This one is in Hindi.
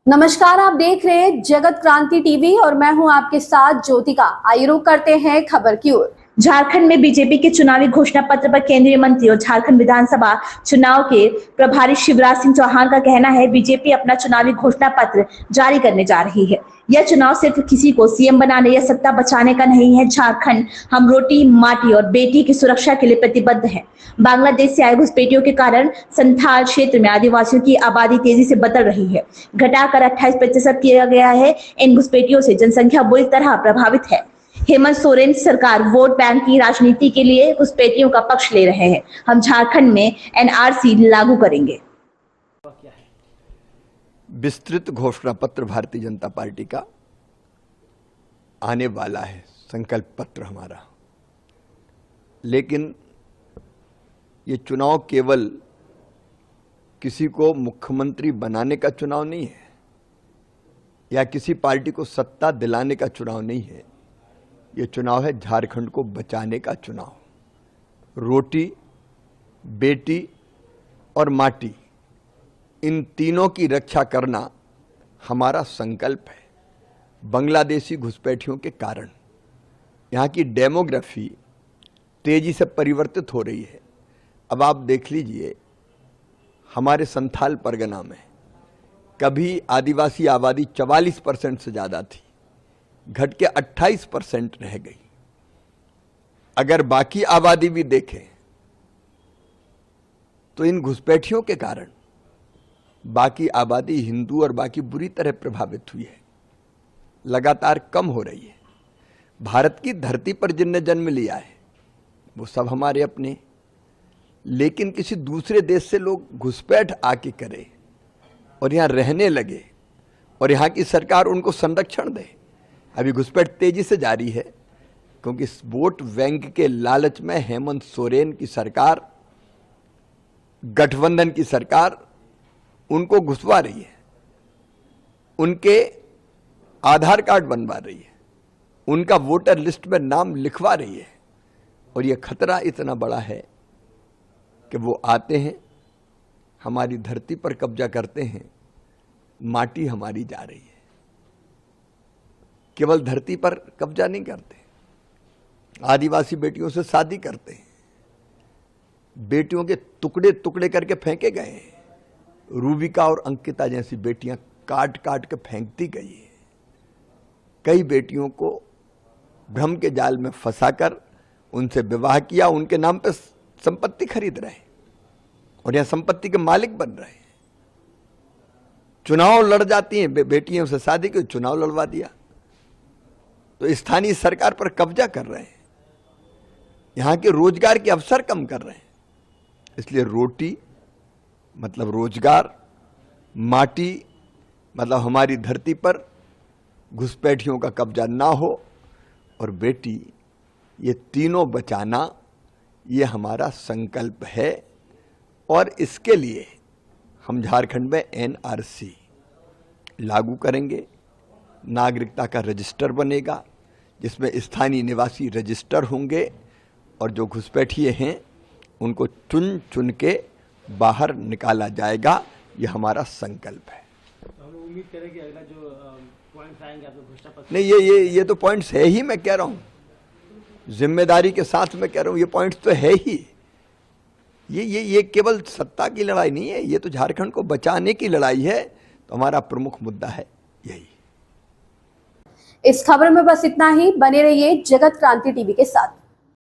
नमस्कार, आप देख रहे हैं जगत क्रांति टीवी और मैं हूं आपके साथ ज्योतिका। आइए रुक करते हैं खबर की ओर। झारखंड में बीजेपी के चुनावी घोषणा पत्र पर केंद्रीय मंत्री और झारखंड विधानसभा चुनाव के प्रभारी शिवराज सिंह चौहान का कहना है, बीजेपी अपना चुनावी घोषणा पत्र जारी करने जा रही है। यह चुनाव सिर्फ किसी को सीएम बनाने या सत्ता बचाने का नहीं है। झारखंड हम रोटी, माटी और बेटी की सुरक्षा के लिए प्रतिबद्ध है। बांग्लादेश से आए घुसपैठियों के कारण संथाल क्षेत्र में आदिवासियों की आबादी तेजी से बदल रही है, घटाकर 28% किया गया है। इन घुसपैठियों से जनसंख्या बुरी तरह प्रभावित है। हेमंत सोरेन सरकार वोट बैंक की राजनीति के लिए घुसपैठियों का पक्ष ले रहे हैं। हम झारखंड में एनआरसी लागू करेंगे। विस्तृत घोषणा पत्र भारतीय जनता पार्टी का आने वाला है, संकल्प पत्र हमारा। लेकिन ये चुनाव केवल किसी को मुख्यमंत्री बनाने का चुनाव नहीं है या किसी पार्टी को सत्ता दिलाने का चुनाव नहीं है। ये चुनाव है झारखंड को बचाने का चुनाव। रोटी, बेटी और माटी, इन तीनों की रक्षा करना हमारा संकल्प है। बांग्लादेशी घुसपैठियों के कारण यहाँ की डेमोग्राफी तेजी से परिवर्तित हो रही है। अब आप देख लीजिए, हमारे संथाल परगना में कभी आदिवासी आबादी 44% से ज़्यादा थी, घट के 28% रह गई। अगर बाकी आबादी भी देखें तो इन घुसपैठियों के कारण बाकी आबादी, हिंदू और बाकी, बुरी तरह प्रभावित हुई है, लगातार कम हो रही है। भारत की धरती पर जिनने जन्म लिया है वो सब हमारे अपने, लेकिन किसी दूसरे देश से लोग घुसपैठ आके करे और यहाँ रहने लगे और यहाँ की सरकार उनको संरक्षण दे। अभी घुसपैठ तेजी से जारी है क्योंकि वोट बैंक के लालच में हेमंत सोरेन की सरकार, गठबंधन की सरकार उनको घुसवा रही है, उनके आधार कार्ड बनवा रही है, उनका वोटर लिस्ट में नाम लिखवा रही है। और यह खतरा इतना बड़ा है कि वो आते हैं, हमारी धरती पर कब्जा करते हैं, माटी हमारी जा रही है। केवल धरती पर कब्जा नहीं करते, आदिवासी बेटियों से शादी करते हैं, बेटियों के टुकड़े टुकड़े करके फेंके गए हैं। रूबिका और अंकिता जैसी बेटियां काट काट के फेंकती गई है। कई बेटियों को भ्रम के जाल में फंसाकर उनसे विवाह किया, उनके नाम पे संपत्ति खरीद रहे हैं और यह संपत्ति के मालिक बन रहे हैं। चुनाव लड़ जाती हैं बेटियों से शादी की, चुनाव लड़वा दिया तो स्थानीय सरकार पर कब्जा कर रहे हैं, यहाँ के रोजगार के अवसर कम कर रहे हैं। इसलिए रोटी मतलब रोजगार, माटी मतलब हमारी धरती पर घुसपैठियों का कब्जा ना हो, और बेटी, ये तीनों बचाना, ये हमारा संकल्प है। और इसके लिए हम झारखंड में एनआरसी लागू करेंगे। नागरिकता का रजिस्टर बनेगा जिसमें स्थानीय निवासी रजिस्टर होंगे और जो घुसपैठिए हैं उनको चुन चुन के बाहर निकाला जाएगा। ये हमारा संकल्प है। तो हम उम्मीद करें कि अगला जो पॉइंट्स आएंगे आपके घोषणा पत्र। नहीं, ये तो पॉइंट्स है ही, मैं कह रहा हूँ, जिम्मेदारी के साथ मैं कह रहा हूँ, ये पॉइंट्स तो है ही। ये केवल सत्ता की लड़ाई नहीं है, ये तो झारखंड को बचाने की लड़ाई है। तो हमारा प्रमुख मुद्दा है यही। इस खबर में बस इतना ही। बने रहिए जगत क्रांति टीवी के साथ।